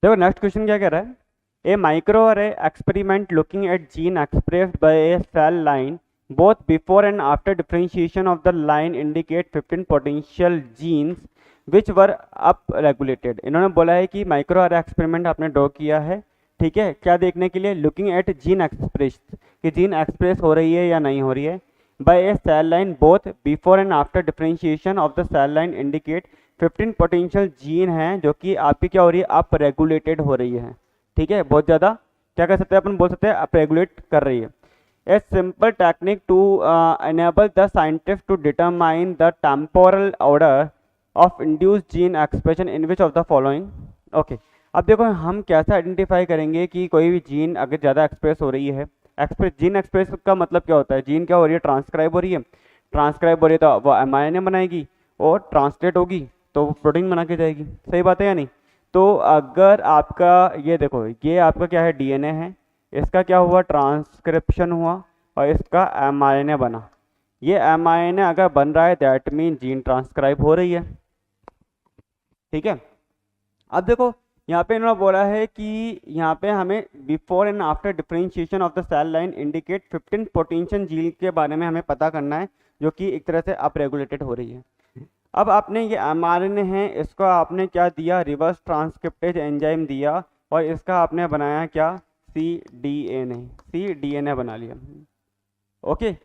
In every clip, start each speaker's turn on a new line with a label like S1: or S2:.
S1: देखो next question क्या कह रहा है, a microarray experiment looking at gene expressed by a cell line both before and after differentiation of the line indicate 15 potential genes which were up regulated। इन्होंने बोला है कि micro अरे एक्सपेरिमेंट आपने ड्रॉ किया है, ठीक है, क्या देखने के लिए, लुकिंग एट जीन एक्सप्रेस, कि जीन एक्सप्रेस हो रही है या नहीं हो रही है, by a cell line both before and after differentiation of the cell line indicate 15 potential gene हैं जो कि आपकी क्या हो रही है, अप रेगुलेटेड हो रही है, ठीक है, बहुत ज़्यादा क्या कर सकते हैं अपन, बोल सकते हैं अप रेगुलेट कर रही है। A simple technique to enable the scientist to determine the temporal order of induced gene expression in which of the following। Okay, अब देखो हम कैसे आइडेंटिफाई करेंगे कि कोई भी जीन अगर ज़्यादा एक्सप्रेस हो रही है। एक्सप्रेस जीन एक्सप्रेस का मतलब क्या होता है, जीन क्या हो रही है, ट्रांसक्राइब हो रही है, ट्रांसक्राइब हो रही है तो वो एमआरएनए बनाएगी और ट्रांसलेट होगी तो वो प्रोटीन बना के जाएगी, सही बात है या नहीं। तो अगर आपका ये देखो, ये आपका क्या है, डीएनए है, इसका क्या हुआ, ट्रांसक्रिप्शन हुआ और इसका एमआरएनए बना। ये एमआरएनए अगर बन रहा है दैट मीन जीन ट्रांसक्राइब हो रही है, ठीक है। अब देखो यहाँ पे इन्होंने बोला है कि यहाँ पे हमें before and after differentiation of the cell line indicate 15 potential gene के बारे में हमें पता करना है जो कि एक तरह से अप रेगुलेटेड हो रही है। अब आपने ये एमआरएनए है, इसको आपने क्या दिया, रिवर्स ट्रांसक्रिप्टेज एंजाइम दिया और इसका आपने बनाया क्या, सी डीएनए बना लिया। ओके,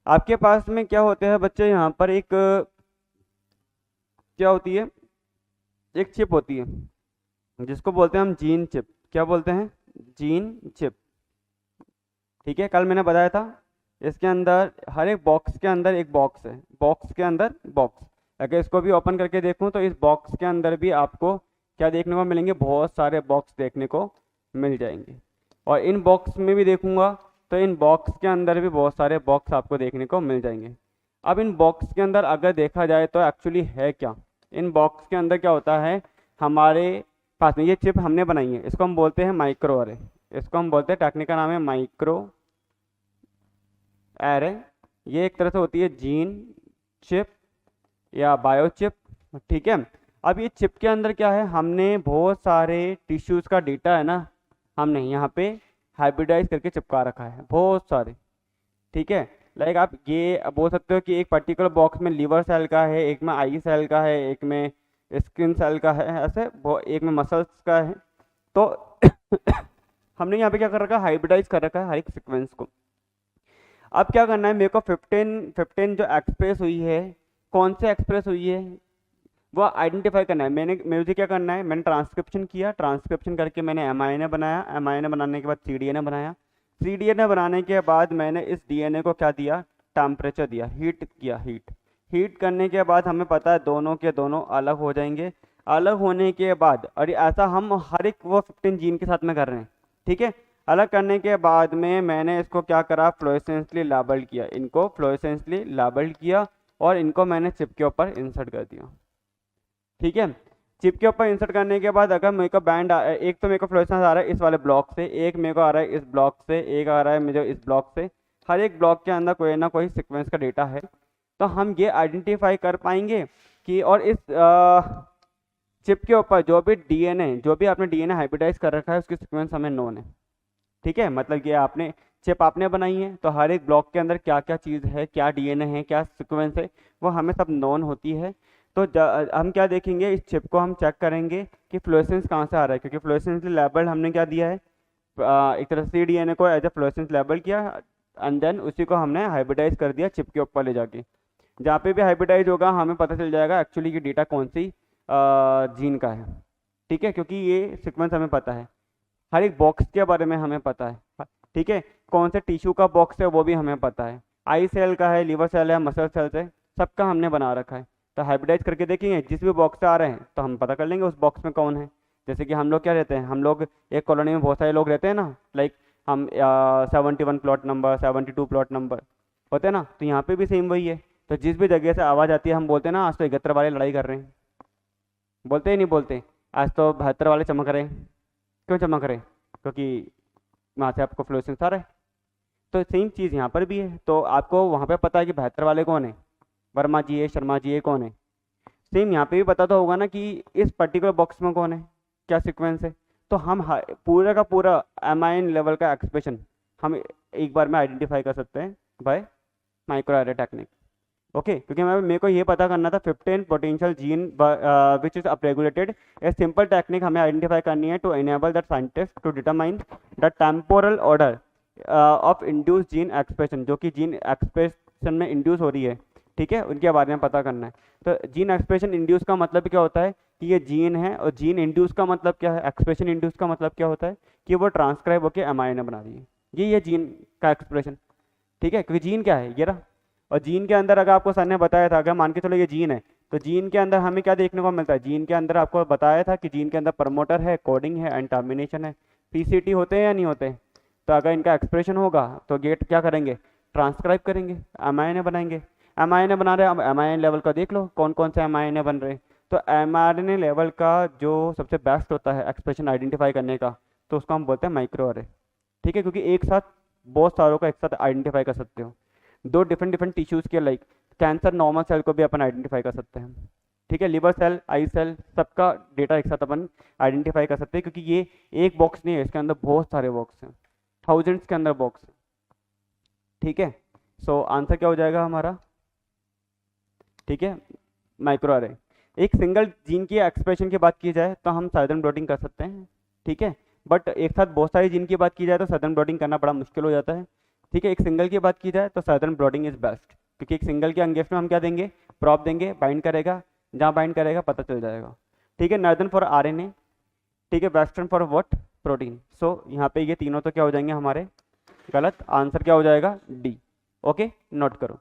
S1: आपके पास में क्या होते हैं बच्चे, यहाँ पर एक क्या होती है, एक चिप होती है जिसको बोलते हैं हम जीन चिप। क्या बोलते हैं, जीन चिप, ठीक है। कल मैंने बताया था इसके अंदर हर एक बॉक्स के अंदर एक बॉक्स है, बॉक्स के अंदर बॉक्स, अगर इसको भी ओपन करके देखूं तो इस बॉक्स के अंदर भी आपको क्या देखने को मिलेंगे, बहुत सारे बॉक्स देखने को मिल जाएंगे। और इन बॉक्स में भी देखूंगा तो इन बॉक्स के अंदर भी बहुत सारे बॉक्स आपको देखने को मिल जाएंगे। अब इन बॉक्स के अंदर अगर देखा जाए तो एक्चुअली है क्या, इन बॉक्स के अंदर क्या होता है, हमारे पास में ये चिप हमने बनाई है, इसको हम बोलते हैं माइक्रो अरे, इसको हम बोलते हैं, टेक्निक का नाम है माइक्रो एरे। ये एक तरह से होती है जीन चिप या बायो चिप, ठीक है। अब ये चिप के अंदर क्या है, हमने बहुत सारे टिश्यूज़ का डेटा है ना, हमने यहाँ पे हाइब्रिडाइज करके चिपका रखा है बहुत सारे, ठीक है। लाइक आप ये बोल सकते हो कि एक पर्टिकुलर बॉक्स में लीवर सेल का है, एक में आई सेल का है, एक में स्किन सेल का है, ऐसे एक में मसल्स का है। तो हमने यहाँ पे क्या कर रखा है, हाइब्रिडाइज कर रखा है हर एक सीक्वेंस को। अब क्या करना है, मेरे को 15 जो एक्सप्रेस हुई है, कौन से एक्सप्रेस हुई है वो आइडेंटिफाई करना है। मुझे क्या करना है, मैंने ट्रांसक्रिप्शन किया, ट्रांसक्रिप्शन करके मैंने एमआरएनए बनाया, एमआरएनए बनाने के बाद सीडीएनए बनाया, सीडीएनए बनाने के बाद मैंने इस डीएनए को क्या दिया, टेम्परेचर दिया, हीट किया, हीट करने के बाद हमें पता है दोनों के दोनों अलग हो जाएंगे। अलग होने के बाद, और ऐसा हम हर एक वो 15 जीन के साथ में कर रहे हैं, ठीक है। अलग करने के बाद में मैंने इसको क्या करा, फ्लोरेसेंसली लेबल किया, इनको फ्लोरेसेंसली लेबल किया और इनको मैंने चिप के ऊपर इंसर्ट कर दिया, ठीक है। चिप के ऊपर इंसर्ट करने के बाद अगर मेरे को बैंड एक तो मेरे को फ्लोरेसेंस आ रहा है इस वाले ब्लॉक से, एक मेरे को आ रहा है इस ब्लॉक से, एक आ रहा है मुझे इस ब्लॉक से, हर एक ब्लॉक के अंदर कोई ना कोई सीक्वेंस का डेटा है, तो हम ये आइडेंटिफाई कर पाएंगे कि, और इस चिप के ऊपर जो भी डीएनए, जो भी आपने डीएनए हाइब्रिडाइज कर रखा है उसकी सीक्वेंस हमें नोन है, ठीक है। मतलब ये आपने चिप आपने बनाई है तो हर एक ब्लॉक के अंदर क्या क्या चीज़ है, क्या डीएनए है, क्या सीक्वेंस है, वो हमें सब नोन होती है। तो हम क्या देखेंगे, इस चिप को हम चेक करेंगे कि फ्लोरेसेंस कहाँ से आ रहा है, क्योंकि फ्लोरेसेंस लेबल हमने क्या दिया है, एक तरह से डीएनए को एज ए फ्लोरेसेंस लेबल किया एंड देन उसी को हमने हाइब्रिडाइज कर दिया चिप के ऊपर ले जाके। जहाँ पे भी हाइब्रिडाइज होगा हमें पता चल जाएगा एक्चुअली ये डेटा कौन सी जीन का है, ठीक है, क्योंकि ये सीक्वेंस हमें पता है, हर एक बॉक्स के बारे में हमें पता है, ठीक है। कौन से टिश्यू का बॉक्स है वो भी हमें पता है, आई सेल का है, लिवर सेल है, मसल सेल्स है, सबका हमने बना रखा है। तो हाइब्रिडाइज करके देखेंगे जिस भी बॉक्स से आ रहे हैं तो हम पता कर लेंगे उस बॉक्स में कौन है। जैसे कि हम लोग क्या रहते हैं, हम लोग एक कॉलोनी में बहुत सारे लोग रहते हैं ना, लाइक हम 71 प्लॉट नंबर, 72 प्लॉट नंबर होते हैं ना, तो यहाँ पे भी सेम वही है। तो जिस भी जगह से आवाज़ आती है हम बोलते हैं ना आज तो 71 वाले लड़ाई कर रहे हैं, बोलते ही नहीं बोलते, आज तो 72 वाले चमक रहे हैं। क्यों चमक रहे हैं, क्योंकि वहाँ से आपको फ्लोरेसेंस आ रहा है। तो सेम चीज़ यहाँ पर भी है, तो आपको वहाँ पे पता है कि 72 वाले कौन है, वर्मा जी है, शर्मा जी है, कौन है। सेम यहाँ पे भी पता तो होगा ना कि इस पर्टिकुलर बॉक्स में कौन है, क्या सीक्वेंस है, तो हम पूरा का पूरा एमाइन लेवल का एक्सप्रेशन हम एक बार में आइडेंटिफाई कर सकते हैं by microarray technique. Okay क्योंकि मेरे को ये पता करना था 15 potential gene which is upregulated. A simple technique हमें आइडेंटिफाई करनी है to enable that scientist to determine the temporal order of induce gene expression, जो कि जीन एक्सप्रेशन में इंड्यूस हो रही है, ठीक है, उनके बारे में पता करना है। तो जीन एक्सप्रेशन इंड्यूस का मतलब क्या होता है कि ये जीन है, और जीन इंड्यूस का मतलब क्या है, एक्सप्रेशन इंड्यूस का मतलब क्या होता है कि वो ट्रांसक्राइब होकर एमआरएनए बना रही है, ये जीन का एक्सप्रेशन, ठीक है। क्योंकि जीन क्या है, ये रहा, और जीन के अंदर अगर आपको सर ने बताया था, अगर मान के चलो ये जीन है, तो जीन के अंदर हमें क्या देखने को मिलता है, जीन के अंदर आपको बताया था कि जीन के अंदर प्रमोटर है, कोडिंग है एंड टर्मिनेशन है। पीसीटी होते हैं या नहीं होते, तो अगर इनका एक्सप्रेशन होगा तो गेट क्या करेंगे, ट्रांसक्राइब करेंगे, एमआरएनए बनाएंगे। एमआरएनए बना रहे हैं, अब एमआरएनए लेवल का देख लो कौन कौन से एमआरएनए बन रहे हैं। तो एमआरएनए लेवल का जो सबसे बेस्ट होता है एक्सप्रेशन आइडेंटिफाई करने का, तो उसको हम बोलते हैं माइक्रो अरे, ठीक है, क्योंकि एक साथ बहुत सारों को एक साथ आइडेंटिफाई कर सकते हो। दो डिफरेंट टिश्यूज के लाइक कैंसर नॉर्मल सेल को भी अपन आइडेंटिफाई कर सकते हैं, ठीक है, लिवर सेल, आई सेल, सबका डेटा एक साथ अपन आइडेंटिफाई कर सकते हैं, क्योंकि ये एक बॉक्स नहीं है, इसके अंदर बहुत सारे बॉक्स हैं, थाउजेंड्स के अंदर बॉक्स है, ठीक है। सो आंसर क्या हो जाएगा हमारा, ठीक है, माइक्रो अरे। एक सिंगल जीन की एक्सप्रेशन की बात की जाए तो हम सदर्न ब्लॉटिंग कर सकते हैं, ठीक है, बट एक साथ बहुत सारी जीन की बात की जाए तो सदर्न ब्लॉटिंग करना बड़ा मुश्किल हो जाता है, ठीक है। एक सिंगल की बात की जाए तो सदर्न ब्लॉटिंग इज बेस्ट, क्योंकि एक सिंगल के अंगेस्ट में हम क्या देंगे, प्रॉप देंगे, बाइंड करेगा, जहाँ बाइंड करेगा पता चल जाएगा, ठीक है। नॉर्दर्न फॉर आरएनए, ठीक है, वेस्टर्न फॉर व्हाट, प्रोटीन। सो यहाँ पे ये तीनों तो क्या हो जाएंगे हमारे गलत, आंसर क्या हो जाएगा डी। ओके नोट करो।